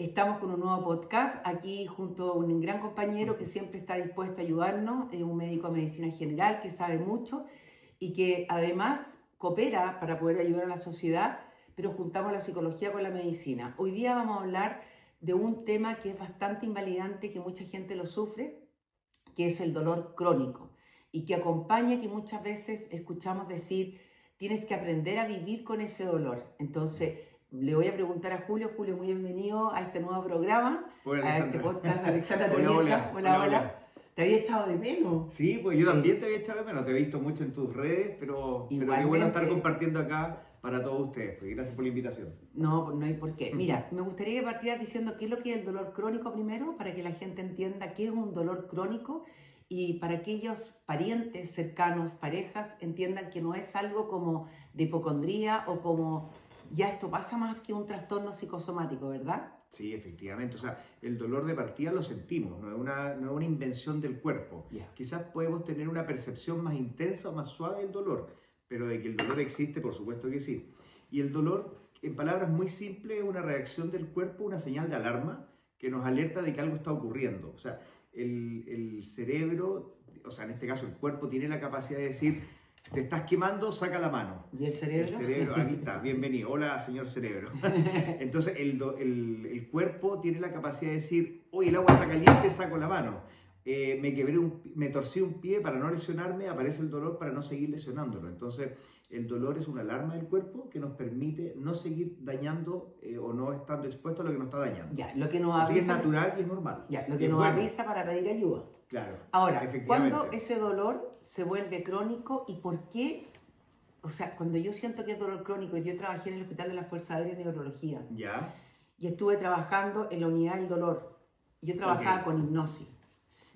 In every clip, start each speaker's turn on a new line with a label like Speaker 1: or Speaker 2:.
Speaker 1: Estamos con un nuevo podcast aquí junto a un gran compañero que siempre está dispuesto a ayudarnos, un médico de medicina general que sabe mucho y que además coopera para poder ayudar a la sociedad, pero juntamos la psicología con la medicina. Hoy día vamos a hablar de un tema que es bastante invalidante, que mucha gente lo sufre, que es el dolor crónico y que acompaña que muchas veces escuchamos decir, tienes que aprender a vivir con ese dolor. Entonces, le voy a preguntar a Julio. Julio, muy bienvenido a este nuevo programa,
Speaker 2: Hola,
Speaker 1: a este
Speaker 2: Alexandra.
Speaker 1: podcast. Alexandra, te
Speaker 2: Hola,
Speaker 1: había
Speaker 2: hola,
Speaker 1: estado-
Speaker 2: hola,
Speaker 1: hola,
Speaker 2: hola.
Speaker 1: te había estado de menos.
Speaker 2: Sí, pues yo
Speaker 1: Sí,
Speaker 2: también te había echado de menos, te he visto mucho en tus redes, pero qué bueno estar
Speaker 1: igualmente.
Speaker 2: compartiendo acá para todos ustedes. Pues gracias por la invitación.
Speaker 1: No, no hay por qué. Mira, me gustaría que partieras diciendo qué es lo que es el dolor crónico primero, para que la gente entienda qué es un dolor crónico y para que aquellos parientes cercanos, parejas, entiendan que no es algo como de hipocondría o como ya esto pasa más que un trastorno psicosomático, ¿verdad?
Speaker 2: Sí, efectivamente. O sea, el dolor de partida lo sentimos, no es una invención del cuerpo.
Speaker 1: Ya.
Speaker 2: Quizás podemos tener una percepción más intensa o más suave del dolor, pero de que el dolor existe, por supuesto que sí. Y el dolor, en palabras muy simples, es una reacción del cuerpo, una señal de alarma que nos alerta de que algo está ocurriendo. O sea, el cerebro, o sea, en este caso el cuerpo, tiene la capacidad de decir, te estás quemando, saca la mano.
Speaker 1: ¿Y el cerebro?
Speaker 2: El cerebro, aquí está, bienvenido. Hola, señor cerebro. Entonces, el cuerpo tiene la capacidad de decir, oye, el agua está caliente, saco la mano. Me torcí un pie para no lesionarme, aparece el dolor para no seguir lesionándolo. Entonces, el dolor es una alarma del cuerpo que nos permite no seguir dañando o no estando expuesto a lo que nos está dañando.
Speaker 1: Ya, lo que nos
Speaker 2: Así que es
Speaker 1: avisa,
Speaker 2: natural y es normal.
Speaker 1: ya, lo
Speaker 2: Y
Speaker 1: que
Speaker 2: es
Speaker 1: nos
Speaker 2: bueno.
Speaker 1: avisa para pedir ayuda.
Speaker 2: Claro,
Speaker 1: Ahora,
Speaker 2: efectivamente.
Speaker 1: ¿cuándo ese dolor se vuelve crónico y por qué? O sea, cuando yo siento que es dolor crónico, yo trabajé en el Hospital de la Fuerza Aérea de Neurología
Speaker 2: Ya,
Speaker 1: y estuve trabajando en la unidad del dolor. Yo trabajaba
Speaker 2: Ok.
Speaker 1: con hipnosis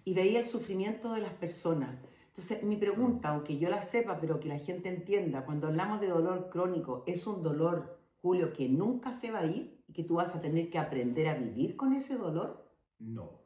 Speaker 1: y veía el sufrimiento de las personas. Entonces, mi pregunta, aunque yo la sepa, pero que la gente entienda, cuando hablamos de dolor crónico, ¿es un dolor, Julio, que nunca se va a ir y que tú vas a tener que aprender a vivir con ese dolor?
Speaker 2: no.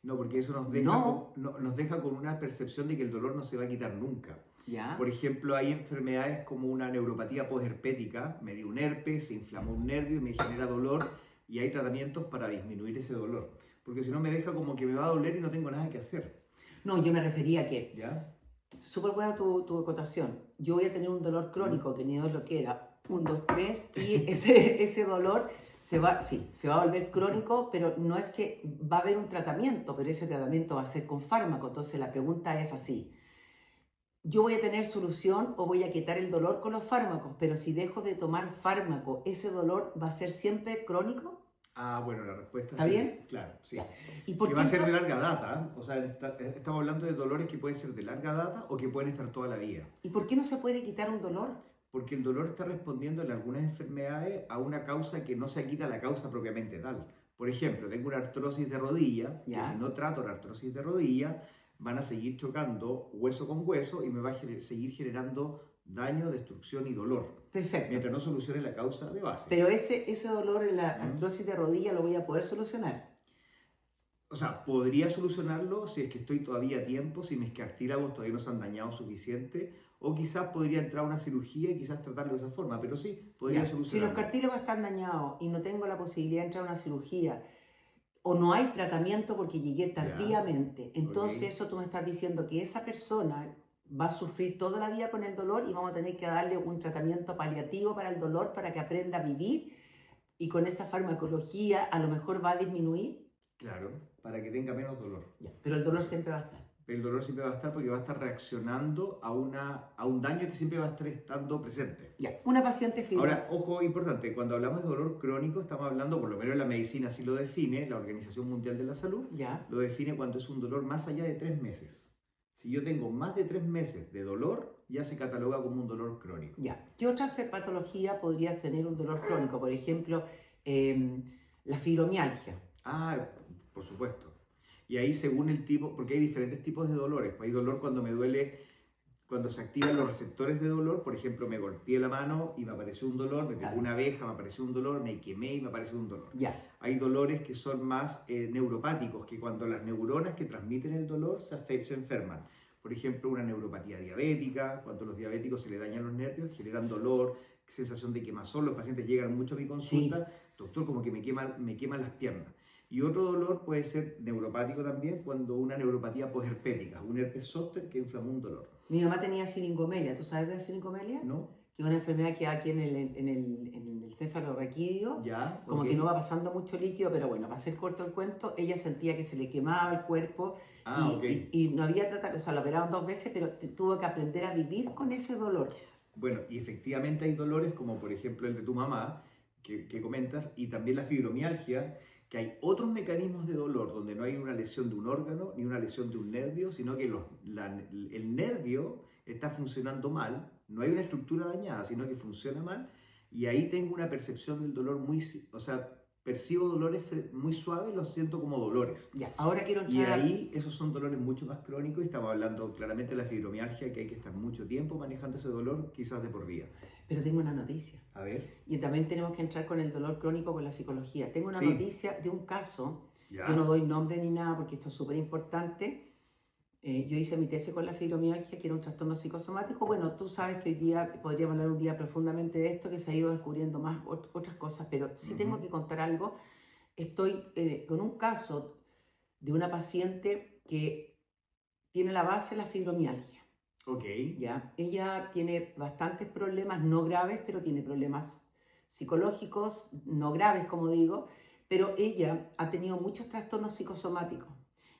Speaker 2: No, porque eso
Speaker 1: No,
Speaker 2: nos deja con una percepción de que el dolor no se va a quitar nunca.
Speaker 1: ¿ya?
Speaker 2: Por ejemplo, hay enfermedades como una neuropatía posherpética, me dio un herpes, se inflamó un nervio y me genera dolor, y hay tratamientos para disminuir ese dolor. Porque si no me deja como que me va a doler y no tengo nada que hacer.
Speaker 1: No, yo me refería a que,
Speaker 2: ¿Ya?
Speaker 1: súper buena tu acotación, yo voy a tener un dolor crónico, que ni Dios lo quiera, 1, 2, 3, y ese dolor se va a volver crónico, pero no es que va a haber un tratamiento, pero ese tratamiento va a ser con fármaco. Entonces la pregunta es así, ¿yo voy a tener solución o voy a quitar el dolor con los fármacos? Pero si dejo de tomar fármaco, ¿ese dolor va a ser siempre crónico?
Speaker 2: Ah, bueno, la respuesta
Speaker 1: ¿Está
Speaker 2: sí.
Speaker 1: bien?
Speaker 2: Claro, sí.
Speaker 1: Ya. ¿Y por
Speaker 2: Que
Speaker 1: qué
Speaker 2: va a ser de
Speaker 1: entonces?
Speaker 2: larga data, ¿eh? O sea, estamos hablando de dolores que pueden ser de larga data o que pueden estar toda la vida.
Speaker 1: ¿Y por qué no se puede quitar un dolor?
Speaker 2: Porque el dolor está respondiendo en algunas enfermedades a una causa que no se quita la causa propiamente tal. Por ejemplo, tengo una artrosis de rodilla, que
Speaker 1: Ya.
Speaker 2: si no trato la artrosis de rodilla, van a seguir chocando hueso con hueso y me va a seguir generando daño, destrucción y dolor,
Speaker 1: Perfecto.
Speaker 2: mientras no solucione la causa de base.
Speaker 1: Pero ese dolor en la
Speaker 2: ¿Mm?
Speaker 1: artrosis de rodilla lo voy a poder solucionar.
Speaker 2: O sea, podría solucionarlo si es que estoy todavía a tiempo, si mis cartílagos todavía no se han dañado suficiente, o quizás podría entrar a una cirugía y quizás tratarlo de esa forma, pero sí, podría
Speaker 1: Ya. Si los
Speaker 2: solucionarlo.
Speaker 1: cartílagos están dañados y no tengo la posibilidad de entrar a una cirugía o no hay tratamiento porque llegué tardíamente, entonces
Speaker 2: Ok.
Speaker 1: eso tú me estás diciendo que esa persona va a sufrir toda la vida con el dolor y vamos a tener que darle un tratamiento paliativo para el dolor para que aprenda a vivir y con esa farmacología a lo mejor va a disminuir.
Speaker 2: Claro, para que tenga menos dolor.
Speaker 1: Ya. Pero el dolor siempre va a estar.
Speaker 2: El dolor siempre va a estar porque va a estar reaccionando a un daño que siempre va a estar estando presente.
Speaker 1: Ya. Una paciente fibrosa.
Speaker 2: Ahora, ojo importante, cuando hablamos de dolor crónico estamos hablando, por lo menos la medicina así lo define, la Organización Mundial de la Salud,
Speaker 1: Ya.
Speaker 2: lo define cuando es un dolor más allá de 3 meses. Si yo tengo más de 3 meses de dolor, ya se cataloga como un dolor crónico.
Speaker 1: Ya. ¿Qué otra patología podría tener un dolor crónico? Por ejemplo, la fibromialgia.
Speaker 2: Ah, por supuesto. Y ahí según el tipo, porque hay diferentes tipos de dolores. Hay dolor cuando me duele, cuando se activan los receptores de dolor, por ejemplo, me golpeé la mano y me apareció un dolor, me pegó
Speaker 1: Claro.
Speaker 2: una abeja, me apareció un dolor, me quemé y me apareció un dolor.
Speaker 1: Ya.
Speaker 2: Hay dolores que son más neuropáticos, que cuando las neuronas que transmiten el dolor se enferman. por ejemplo, una neuropatía diabética. Cuando los diabéticos se le dañan los nervios, generan dolor, sensación de quemazón. Los pacientes llegan mucho a mi consulta, doctor, como que me queman las piernas. Y otro dolor puede ser neuropático también, cuando una neuropatía posherpética, un herpes zóster que inflamó un dolor.
Speaker 1: Mi mamá tenía siringomelia. ¿Tú sabes de la siringomelia?
Speaker 2: ¿No?
Speaker 1: Que es una enfermedad que va aquí en el céfalo raquídeo,
Speaker 2: Ya,
Speaker 1: como
Speaker 2: ok.
Speaker 1: que no va pasando mucho líquido, pero bueno, para hacer corto el cuento, ella sentía que se le quemaba el cuerpo
Speaker 2: Ah, ok.
Speaker 1: y no había tratado, o sea, la operaron 2 veces, pero tuvo que aprender a vivir con ese dolor.
Speaker 2: Bueno, y efectivamente hay dolores como por ejemplo el de tu mamá, que comentas, y también la fibromialgia, que hay otros mecanismos de dolor donde no hay una lesión de un órgano ni una lesión de un nervio, sino que el nervio está funcionando mal, no hay una estructura dañada, sino que funciona mal, y ahí tengo una percepción del dolor o sea, percibo dolores muy suaves, los siento como dolores.
Speaker 1: Ya, ahora quiero
Speaker 2: Y
Speaker 1: entrar
Speaker 2: ahí esos son dolores mucho más crónicos y estamos hablando claramente de la fibromialgia, que hay que estar mucho tiempo manejando ese dolor, quizás de por vida.
Speaker 1: pero tengo una noticia.
Speaker 2: A ver.
Speaker 1: Y también tenemos que entrar con el dolor crónico, con la psicología. Tengo una
Speaker 2: Sí.
Speaker 1: noticia de un caso,
Speaker 2: Ya.
Speaker 1: yo no doy nombre ni nada porque esto es súper importante. Yo hice mi tesis con la fibromialgia, que era un trastorno psicosomático. Bueno, tú sabes que hoy día, podríamos hablar un día profundamente de esto, que se ha ido descubriendo más otras cosas, pero sí tengo que contar algo. Estoy con un caso de una paciente que tiene la base de la fibromialgia.
Speaker 2: Ok.
Speaker 1: ¿Ya? Ella tiene bastantes problemas, no graves, pero tiene problemas psicológicos, no graves, como digo, pero ella ha tenido muchos trastornos psicosomáticos.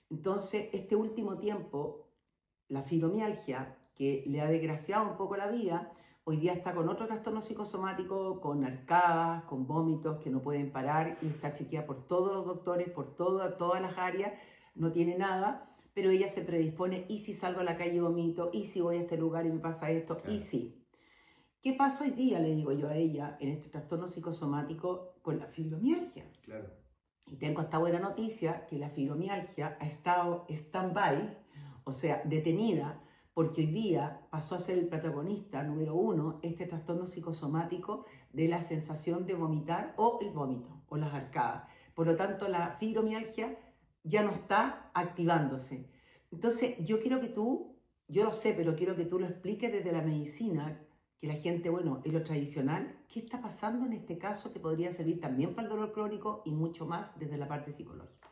Speaker 1: Entonces, este último tiempo, la fibromialgia, que le ha desgraciado un poco la vida, hoy día está con otro trastorno psicosomático, con arcadas, con vómitos que no pueden parar y está chequeada por todos los doctores, por todas las áreas, no tiene nada, pero ella se predispone, y si salgo a la calle y vomito, y si voy a este lugar y me pasa esto,
Speaker 2: Claro.
Speaker 1: y si. ¿Qué pasa hoy día, le digo yo a ella, en este trastorno psicosomático con la fibromialgia?
Speaker 2: Claro.
Speaker 1: Y tengo esta buena noticia, que la fibromialgia ha estado stand-by, o sea, detenida, porque hoy día pasó a ser el protagonista número 1, este trastorno psicosomático de la sensación de vomitar o el vómito o las arcadas. Por lo tanto, la fibromialgia ya no está activándose. Entonces, yo quiero que tú, yo lo sé, pero quiero que tú lo expliques desde la medicina, que la gente, bueno, es lo tradicional. ¿Qué está pasando en este caso que podría servir también para el dolor crónico y mucho más desde la parte psicológica?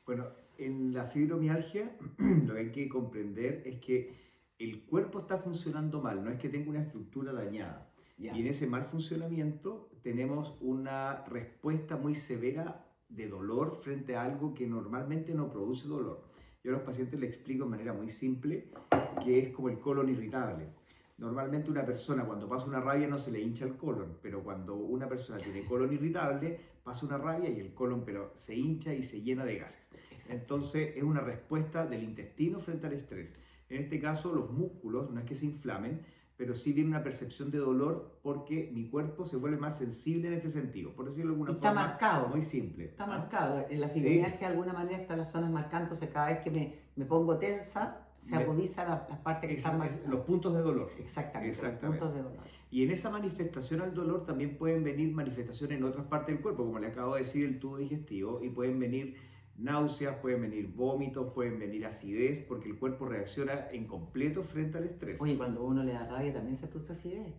Speaker 2: Bueno, en la fibromialgia lo que hay que comprender es que el cuerpo está funcionando mal, no es que tenga una estructura dañada.
Speaker 1: Ya.
Speaker 2: Y en ese mal funcionamiento tenemos una respuesta muy severa de dolor frente a algo que normalmente no produce dolor. Yo a los pacientes les explico de manera muy simple que es como el colon irritable. Normalmente una persona cuando pasa una rabia no se le hincha el colon, pero cuando una persona tiene colon irritable, pasa una rabia y el colon pero se hincha y se llena de gases.
Speaker 1: Exacto.
Speaker 2: Entonces es una respuesta del intestino frente al estrés. En este caso los músculos no es que se inflamen, pero sí tiene una percepción de dolor porque mi cuerpo se vuelve más sensible en este sentido, por decirlo de alguna
Speaker 1: Está
Speaker 2: forma
Speaker 1: marcado.
Speaker 2: muy simple.
Speaker 1: Está marcado. En la fibromialgia de alguna manera están las zonas marcándose. Cada vez que me pongo tensa, se agudizan las partes que están marcadas.
Speaker 2: Los puntos de dolor.
Speaker 1: Exactamente, los puntos de dolor.
Speaker 2: Y en esa manifestación al dolor también pueden venir manifestaciones en otras partes del cuerpo, como le acabo de decir, el tubo digestivo, y pueden venir náuseas, pueden venir vómitos, pueden venir acidez, porque el cuerpo reacciona en completo frente al estrés.
Speaker 1: Oye, cuando uno le da rabia también se produce acidez.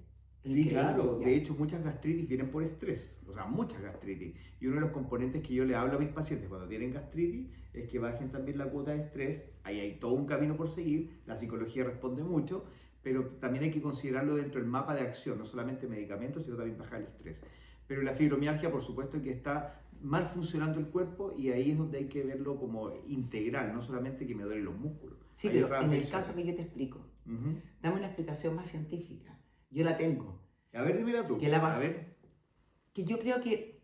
Speaker 2: Sí,
Speaker 1: Increíble,
Speaker 2: claro.
Speaker 1: ya.
Speaker 2: De hecho, muchas gastritis vienen por estrés, o sea, muchas gastritis. Y uno de los componentes que yo le hablo a mis pacientes cuando tienen gastritis es que bajen también la cuota de estrés. Ahí hay todo un camino por seguir, la psicología responde mucho, pero también hay que considerarlo dentro del mapa de acción, no solamente medicamentos, sino también bajar el estrés. Pero la fibromialgia, por supuesto, que está mal funcionando el cuerpo y ahí es donde hay que verlo como integral, no solamente que me duelen los músculos.
Speaker 1: Sí,
Speaker 2: Hay
Speaker 1: pero
Speaker 2: otras
Speaker 1: en el
Speaker 2: afecciones.
Speaker 1: caso que yo te explico,
Speaker 2: Ujú.
Speaker 1: dame una explicación más científica. Yo la tengo.
Speaker 2: A ver, dímela tú.
Speaker 1: Que la
Speaker 2: A
Speaker 1: base,
Speaker 2: ver.
Speaker 1: que yo creo que,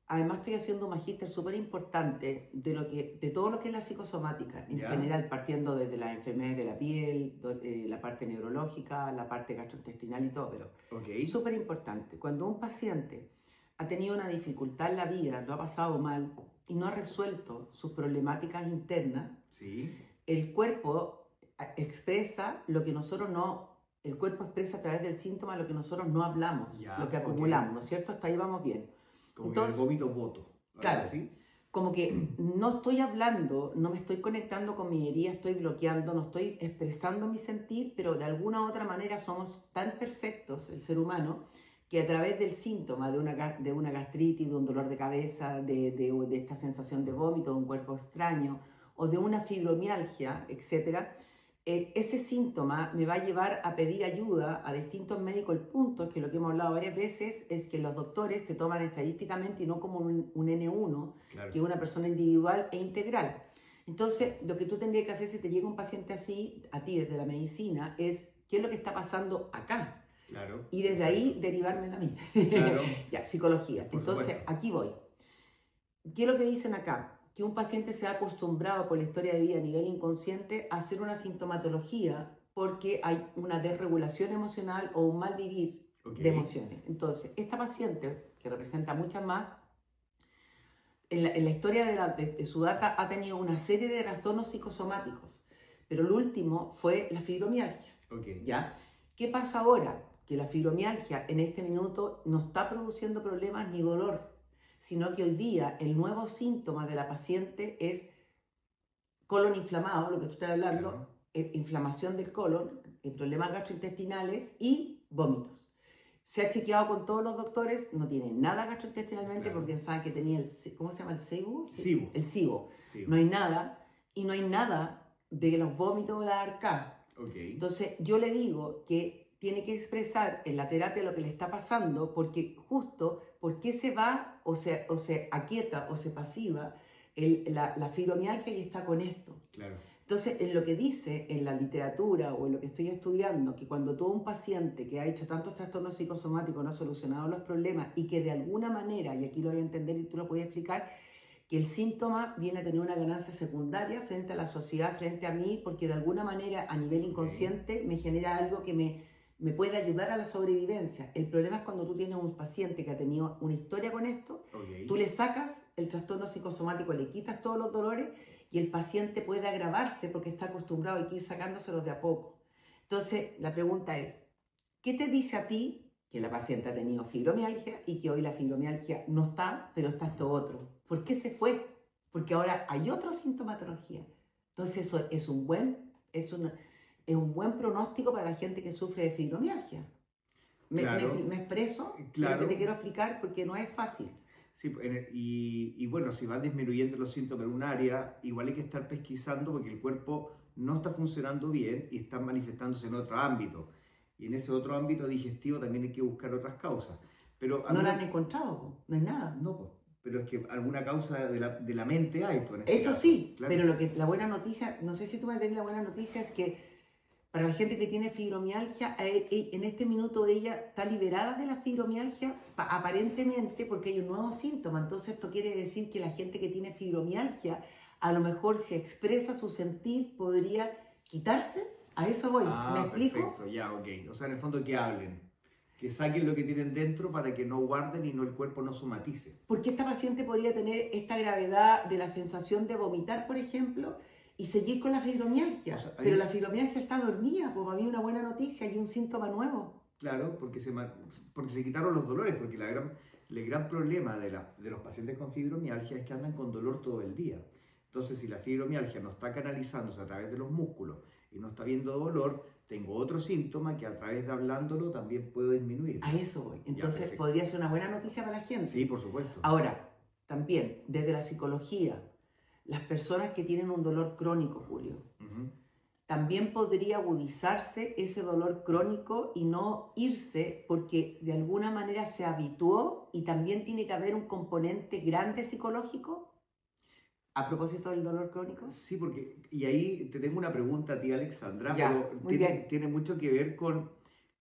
Speaker 1: además estoy haciendo un magíster súper importante de todo lo que es la psicosomática, en
Speaker 2: Ya.
Speaker 1: general, partiendo desde las enfermedades de la piel, la parte neurológica, la parte gastrointestinal y todo, pero
Speaker 2: Ok.
Speaker 1: súper importante. Cuando un paciente ha tenido una dificultad en la vida, lo ha pasado mal y no ha resuelto sus problemáticas internas,
Speaker 2: Sí.
Speaker 1: el cuerpo expresa lo que nosotros no, el cuerpo expresa a través del síntoma lo que nosotros no hablamos,
Speaker 2: Ya,
Speaker 1: lo que
Speaker 2: ok.
Speaker 1: acumulamos, ¿no es cierto? Hasta ahí vamos bien.
Speaker 2: Como
Speaker 1: Entonces,
Speaker 2: que el vómito voto.
Speaker 1: claro.
Speaker 2: ¿Sí?
Speaker 1: como que no estoy hablando, no me estoy conectando con mi herida, estoy bloqueando, no estoy expresando mi sentir, pero de alguna u otra manera somos tan perfectos, el ser humano, que a través del síntoma de una gastritis, de un dolor de cabeza, de esta sensación de vómito, de un cuerpo extraño, o de una fibromialgia, etcétera, ese síntoma me va a llevar a pedir ayuda a distintos médicos. El punto es que lo que hemos hablado varias veces es que los doctores te toman estadísticamente y no como un N1,
Speaker 2: Claro.
Speaker 1: que es una persona individual e integral. Entonces, lo que tú tendrías que hacer si te llega un paciente así, a ti desde la medicina, es qué es lo que está pasando acá.
Speaker 2: Claro.
Speaker 1: Y desde ahí derivármela a mí.
Speaker 2: Claro.
Speaker 1: Ya, psicología.
Speaker 2: Por
Speaker 1: Entonces,
Speaker 2: supuesto.
Speaker 1: aquí voy. ¿Qué es lo que dicen acá? Que un paciente se ha acostumbrado por la historia de vida a nivel inconsciente a hacer una sintomatología porque hay una desregulación emocional o un mal vivir de emociones. Entonces, esta paciente, que representa muchas más, en la historia de su data ha tenido una serie de trastornos psicosomáticos, pero el último fue la fibromialgia. ¿Ya? ¿Qué pasa ahora? Que la fibromialgia en este minuto no está produciendo problemas ni dolor, sino que hoy día el nuevo síntoma de la paciente es colon inflamado, lo que tú estás hablando,
Speaker 2: Claro.
Speaker 1: Inflamación del colon, problemas gastrointestinales y vómitos. Se ha chequeado con todos los doctores, no tiene nada gastrointestinalmente,
Speaker 2: Claro.
Speaker 1: porque saben que tenía ¿cómo se llama? ¿El SIBO?
Speaker 2: SIBO.
Speaker 1: El SIBO.
Speaker 2: Sí.
Speaker 1: No hay nada, y no hay nada de los vómitos de la arcada. Entonces yo le digo que tiene que expresar en la terapia lo que le está pasando, porque justo, ¿por qué se va o se aquieta o se pasiva la fibromialgia y está con esto?
Speaker 2: Claro.
Speaker 1: Entonces, en lo que dice en la literatura o en lo que estoy estudiando, que cuando tú un paciente que ha hecho tantos trastornos psicosomáticos no ha solucionado los problemas y que de alguna manera, y aquí lo voy a entender y tú lo puedes explicar, que el síntoma viene a tener una ganancia secundaria frente a la sociedad, frente a mí, porque de alguna manera a nivel inconsciente me genera algo que me puede ayudar a la sobrevivencia. El problema es cuando tú tienes un paciente que ha tenido una historia con esto, tú le sacas el trastorno psicosomático, le quitas todos los dolores y el paciente puede agravarse porque está acostumbrado a ir sacándoselos de a poco. Entonces, la pregunta es, ¿qué te dice a ti que la paciente ha tenido fibromialgia y que hoy la fibromialgia no está, pero está esto otro? ¿Por qué se fue? Porque ahora hay otra sintomatología. Entonces, eso es un buen pronóstico para la gente que sufre de fibromialgia. ¿Me expreso?
Speaker 2: Claro.
Speaker 1: Lo que te quiero explicar porque no es fácil.
Speaker 2: Sí, y bueno, si van disminuyendo los síntomas en un área, igual hay que estar pesquisando porque el cuerpo no está funcionando bien y está manifestándose en otro ámbito. Y en ese otro ámbito digestivo también hay que buscar otras causas. Pero
Speaker 1: no la han encontrado, no hay nada.
Speaker 2: No, pero es que alguna causa de la mente hay. En este
Speaker 1: Eso
Speaker 2: caso.
Speaker 1: sí,
Speaker 2: Claro.
Speaker 1: pero la buena noticia, no sé si tú me entiendes, la buena noticia es que para la gente que tiene fibromialgia, en este minuto ella está liberada de la fibromialgia, aparentemente, porque hay un nuevo síntoma. Entonces esto quiere decir que la gente que tiene fibromialgia, a lo mejor si expresa su sentir, podría quitarse. A eso voy. ¿Me explico?
Speaker 2: Perfecto, ya, ok. O sea, en el fondo que hablen, que saquen lo que tienen dentro para que no guarden y no el cuerpo no somatice.
Speaker 1: Porque esta paciente podría tener esta gravedad de la sensación de vomitar, por ejemplo, y seguir con la fibromialgia. O sea, pero la fibromialgia está dormida, pues para mí una buena noticia y un síntoma nuevo.
Speaker 2: Claro, porque se quitaron los dolores, porque el gran problema de los pacientes con fibromialgia es que andan con dolor todo el día. Entonces, si la fibromialgia no está canalizándose a través de los músculos y no está viendo dolor, tengo otro síntoma que a través de hablándolo también puedo disminuir.
Speaker 1: A eso voy. Entonces, podría ser una buena noticia para la gente.
Speaker 2: Sí, por supuesto.
Speaker 1: Ahora, también, desde la psicología, las personas que tienen un dolor crónico, Julio, también podría agudizarse ese dolor crónico y no irse porque de alguna manera se habituó y también tiene que haber un componente grande psicológico a propósito del dolor crónico.
Speaker 2: Sí, porque, y ahí te tengo una pregunta a ti, Alexandra,
Speaker 1: ya,
Speaker 2: pero tiene mucho que ver con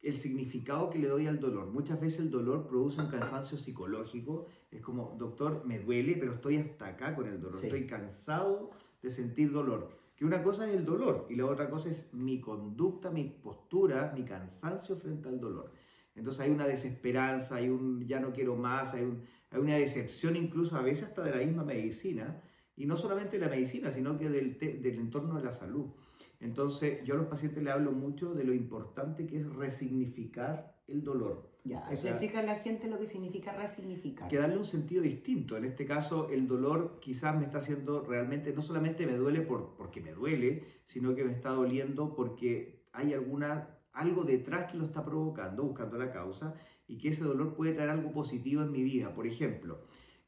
Speaker 2: el significado que le doy al dolor. Muchas veces el dolor produce un cansancio psicológico. Es como, doctor, me duele, pero estoy hasta acá con el dolor. Sí. Estoy cansado de sentir dolor. Que una cosa es el dolor y la otra cosa es mi conducta, mi postura, mi cansancio frente al dolor. Entonces hay una desesperanza, hay un ya no quiero más, hay una decepción incluso a veces hasta de la misma medicina. Y no solamente de la medicina, sino que del entorno de la salud. Entonces, yo a los pacientes les hablo mucho de lo importante que es resignificar el dolor.
Speaker 1: Ya,
Speaker 2: O sea,
Speaker 1: explica a la gente lo que significa resignificar.
Speaker 2: que darle un sentido distinto. En este caso, el dolor quizás me está haciendo realmente, no solamente me duele porque me duele, sino que me está doliendo porque hay algo detrás que lo está provocando, buscando la causa, y que ese dolor puede traer algo positivo en mi vida. Por ejemplo,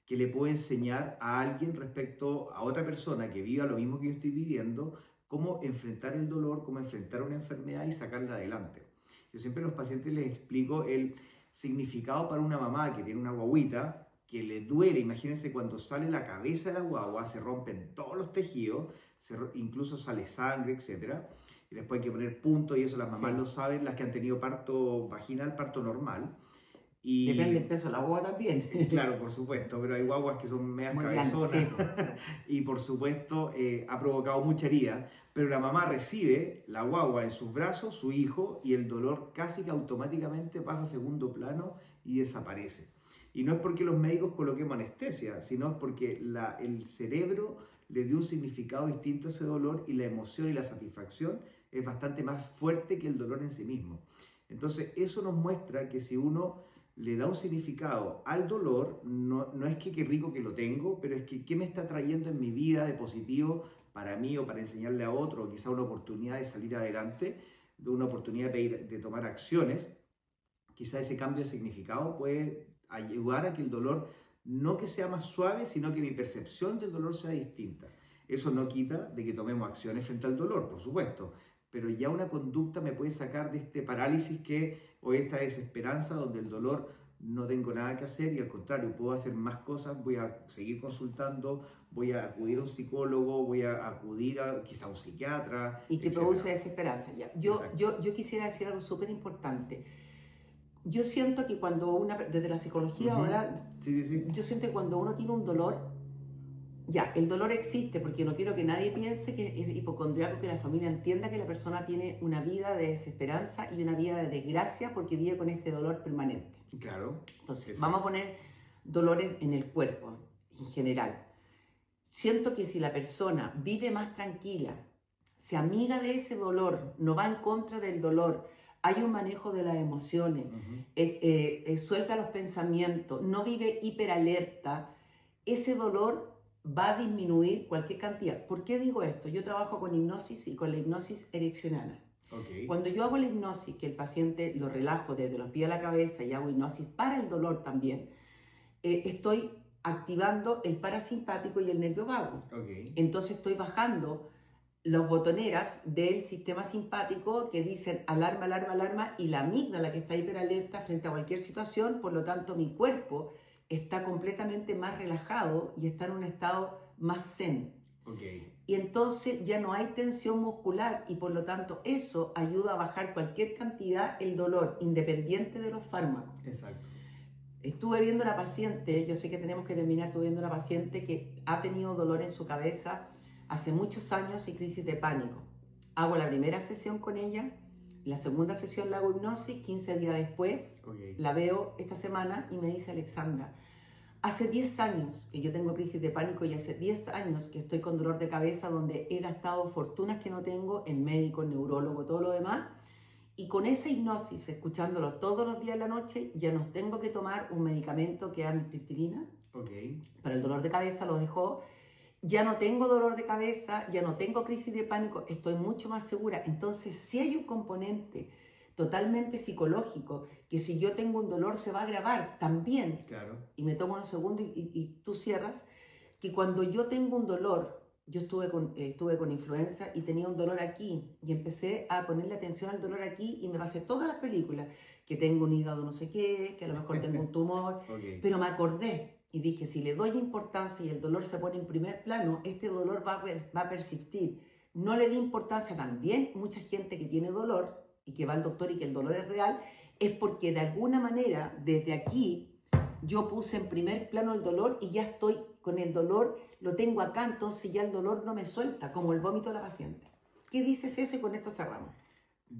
Speaker 2: que le puedo enseñar a alguien respecto a otra persona que viva lo mismo que yo estoy viviendo, cómo enfrentar el dolor, cómo enfrentar una enfermedad y sacarla adelante. Yo siempre a los pacientes les explico el significado para una mamá que tiene una guaguita, que le duele. Imagínense cuando sale la cabeza de la guagua, se rompen todos los tejidos, incluso sale sangre, etc. Y después hay que poner puntos, y eso las mamás lo saben, las que han tenido parto vaginal, parto normal. Y,
Speaker 1: depende del peso de la guagua también.
Speaker 2: Claro, por supuesto, pero hay guaguas que son medias
Speaker 1: Muy
Speaker 2: cabezonas.
Speaker 1: grande,
Speaker 2: Y por supuesto ha provocado mucha herida, pero la mamá recibe la guagua en sus brazos, su hijo, y el dolor casi que automáticamente pasa a segundo plano y desaparece. Y no es porque los médicos coloquemos anestesia, sino es porque el cerebro le dio un significado distinto a ese dolor, y la emoción y la satisfacción es bastante más fuerte que el dolor en sí mismo. Entonces eso nos muestra que si uno le da un significado al dolor, no es que qué rico que lo tengo, pero es que qué me está trayendo en mi vida de positivo para mí o para enseñarle a otro, o quizá una oportunidad de salir adelante, de una oportunidad de tomar acciones. Quizá ese cambio de significado puede ayudar a que el dolor no que sea más suave, sino que mi percepción del dolor sea distinta. Eso no quita de que tomemos acciones frente al dolor, por supuesto, pero ya una conducta me puede sacar de este parálisis o esta desesperanza donde el dolor no tengo nada que hacer, y al contrario, puedo hacer más cosas, voy a seguir consultando, voy a acudir a un psicólogo, voy a acudir quizá a un psiquiatra.
Speaker 1: Y que
Speaker 2: etc.
Speaker 1: produce desesperanza. Ya. Yo quisiera decir algo súper importante. Yo siento que desde la psicología ahora,
Speaker 2: Sí.
Speaker 1: yo siento que cuando uno tiene un dolor, ya, el dolor existe, porque no quiero que nadie piense que es hipocondriaco, que la familia entienda que la persona tiene una vida de desesperanza y una vida de desgracia porque vive con este dolor permanente.
Speaker 2: Claro.
Speaker 1: Entonces, vamos a poner dolores en el cuerpo, en general. Siento que si la persona vive más tranquila, se amiga de ese dolor, no va en contra del dolor, hay un manejo de las emociones, suelta los pensamientos, no vive hiperalerta, ese dolor va a disminuir cualquier cantidad. ¿Por qué digo esto? Yo trabajo con hipnosis y con la hipnosis ericksoniana.
Speaker 2: Okay.
Speaker 1: Cuando yo hago la hipnosis, que el paciente lo relajo desde los pies a la cabeza, y hago hipnosis para el dolor también, estoy activando el parasimpático y el nervio vago.
Speaker 2: Okay.
Speaker 1: Entonces estoy bajando las botoneras del sistema simpático que dicen alarma, alarma, alarma, y la amígdala que está hiperalerta frente a cualquier situación. Por lo tanto, mi cuerpo está completamente más relajado y está en un estado más zen.
Speaker 2: Okay.
Speaker 1: Y entonces ya no hay tensión muscular, y por lo tanto eso ayuda a bajar cualquier cantidad el dolor, independiente de los fármacos.
Speaker 2: Exacto.
Speaker 1: Estuve viendo una paciente, yo sé que tenemos que terminar, estuve viendo una paciente que ha tenido dolor en su cabeza hace muchos años y crisis de pánico. Hago la primera sesión con ella, la segunda sesión la hago hipnosis, 15 días después, la veo esta semana y me dice: Alexandra, hace 10 años que yo tengo crisis de pánico, y hace 10 años que estoy con dolor de cabeza, donde he gastado fortunas que no tengo en médico, en neurólogo, todo lo demás, y con esa hipnosis, escuchándolo todos los días en la noche, ya no tengo que tomar un medicamento que es amitriptilina. Para el dolor de cabeza lo dejó. Ya no tengo dolor de cabeza, ya no tengo crisis de pánico, estoy mucho más segura. Entonces, sí hay un componente totalmente psicológico, que si yo tengo un dolor se va a agravar también.
Speaker 2: Claro.
Speaker 1: Y me tomo unos segundos y tú cierras, que cuando yo tengo un dolor, yo estuve con influenza y tenía un dolor aquí, y empecé a ponerle atención al dolor aquí, y me pasé todas las películas, que tengo un hígado no sé qué, que a lo mejor tengo un tumor, pero me acordé. Y dije, si le doy importancia y el dolor se pone en primer plano, este dolor va a persistir. No le di importancia. También mucha gente que tiene dolor y que va al doctor y que el dolor es real, es porque de alguna manera, desde aquí, yo puse en primer plano el dolor, y ya estoy con el dolor, lo tengo acá, entonces ya el dolor no me suelta, como el vómito de la paciente. ¿Qué dices eso? Y con esto cerramos.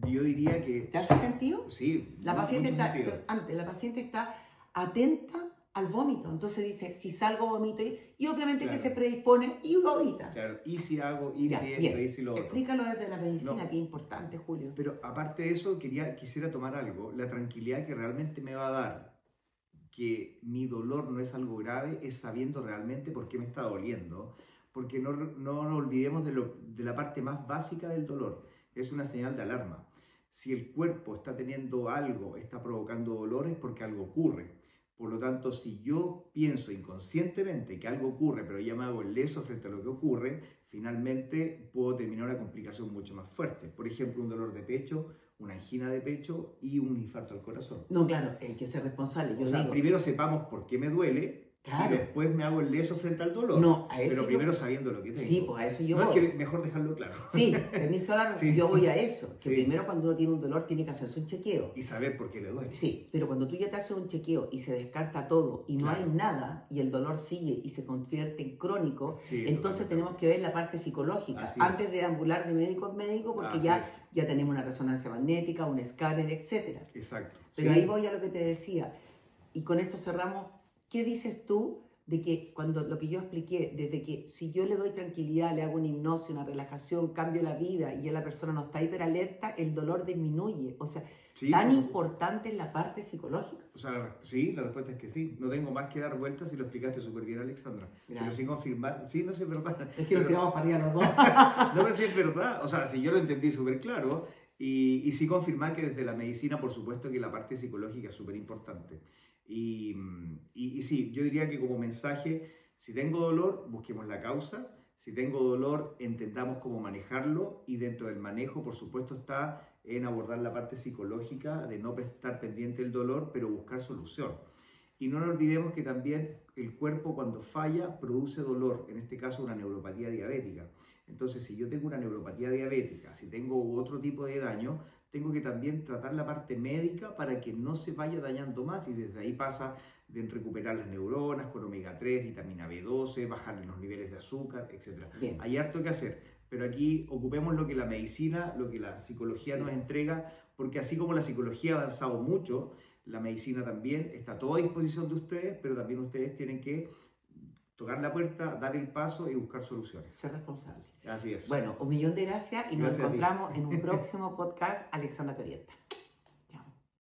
Speaker 2: Yo diría que...
Speaker 1: ¿Te hace sentido?
Speaker 2: Sí.
Speaker 1: La paciente está atenta al vómito. Entonces dice, si salgo, vomito. Y obviamente
Speaker 2: Claro.
Speaker 1: que se predispone y vomita.
Speaker 2: Claro, y si hago, y
Speaker 1: Ya,
Speaker 2: si esto,
Speaker 1: bien.
Speaker 2: y si lo otro.
Speaker 1: Explícalo desde la medicina,
Speaker 2: No.
Speaker 1: que es importante, Julio.
Speaker 2: Pero aparte de eso, quisiera tomar algo. La tranquilidad que realmente me va a dar que mi dolor no es algo grave es sabiendo realmente por qué me está doliendo. Porque no nos olvidemos de la parte más básica del dolor. Es una señal de alarma. Si el cuerpo está teniendo algo, está provocando dolor, es porque algo ocurre. Por lo tanto, si yo pienso inconscientemente que algo ocurre, pero ya me hago el leso frente a lo que ocurre, finalmente puedo terminar una complicación mucho más fuerte. Por ejemplo, un dolor de pecho, una angina de pecho y un infarto al corazón.
Speaker 1: No, claro, hay que ser responsable. Yo
Speaker 2: O sea,
Speaker 1: digo,
Speaker 2: primero sepamos por qué me duele
Speaker 1: claro.
Speaker 2: y después me hago el leso frente al dolor.
Speaker 1: No, a eso
Speaker 2: pero
Speaker 1: yo-
Speaker 2: primero sabiendo lo que tengo.
Speaker 1: Sí, pues a eso yo
Speaker 2: no
Speaker 1: voy.
Speaker 2: es que mejor dejarlo claro.
Speaker 1: Sí, tenés toda la razón.
Speaker 2: Sí.
Speaker 1: Yo voy a eso. Que
Speaker 2: Sí.
Speaker 1: primero cuando uno tiene un dolor tiene que hacerse un chequeo.
Speaker 2: Y saber por qué le duele.
Speaker 1: Sí, pero cuando tú ya te haces un chequeo y se descarta todo y no
Speaker 2: Claro.
Speaker 1: hay nada y el dolor sigue y se convierte en crónico,
Speaker 2: Sí,
Speaker 1: entonces
Speaker 2: totalmente.
Speaker 1: tenemos que ver la parte psicológica
Speaker 2: Así
Speaker 1: antes
Speaker 2: es.
Speaker 1: de ambular de médico en médico porque
Speaker 2: Así
Speaker 1: ya,
Speaker 2: es.
Speaker 1: ya tenemos una resonancia magnética, un escáner, etc.
Speaker 2: Exacto.
Speaker 1: Pero
Speaker 2: Sí.
Speaker 1: ahí voy a lo que te decía y con esto cerramos. ¿Qué dices tú de que cuando lo que yo expliqué, desde que si yo le doy tranquilidad, le hago una hipnosis, una relajación, cambio la vida y ya la persona no está hiperalerta, el dolor disminuye? O sea,
Speaker 2: Sí,
Speaker 1: tan
Speaker 2: pues,
Speaker 1: importante es la parte psicológica.
Speaker 2: o sea, sí, la respuesta es que sí. No tengo más que dar vueltas y lo explicaste súper bien, Alexandra. Pero
Speaker 1: Gracias.
Speaker 2: sin confirmar, sí, no sé, es verdad.
Speaker 1: Es que nos
Speaker 2: Pero-
Speaker 1: tiramos para arriba los dos.
Speaker 2: No, pero sí es verdad. O sea, si yo lo entendí súper claro. Y sí confirmar que desde la medicina, por supuesto, que la parte psicológica es súper importante. Y sí, yo diría que como mensaje, si tengo dolor, busquemos la causa. Si tengo dolor, entendamos cómo manejarlo. Y dentro del manejo, por supuesto, está en abordar la parte psicológica, de no estar pendiente del dolor, pero buscar solución. Y no nos olvidemos que también el cuerpo cuando falla produce dolor, en este caso una neuropatía diabética. Entonces, si yo tengo una neuropatía diabética, si tengo otro tipo de daño, tengo que también tratar la parte médica para que no se vaya dañando más y desde ahí pasa de recuperar las neuronas con omega 3, vitamina B12, bajar los niveles de azúcar, etc.
Speaker 1: Bien.
Speaker 2: Hay harto que hacer, pero aquí ocupemos lo que la medicina, lo que la psicología
Speaker 1: Sí.
Speaker 2: nos entrega, porque así como la psicología ha avanzado mucho, la medicina también está a toda disposición de ustedes, pero también ustedes tienen que tocar la puerta, dar el paso y buscar soluciones.
Speaker 1: Ser responsable.
Speaker 2: Así es.
Speaker 1: Bueno, 1.000.000 de gracias y nos
Speaker 2: Gracias a ti.
Speaker 1: encontramos en un próximo podcast, Alexandra Torieta.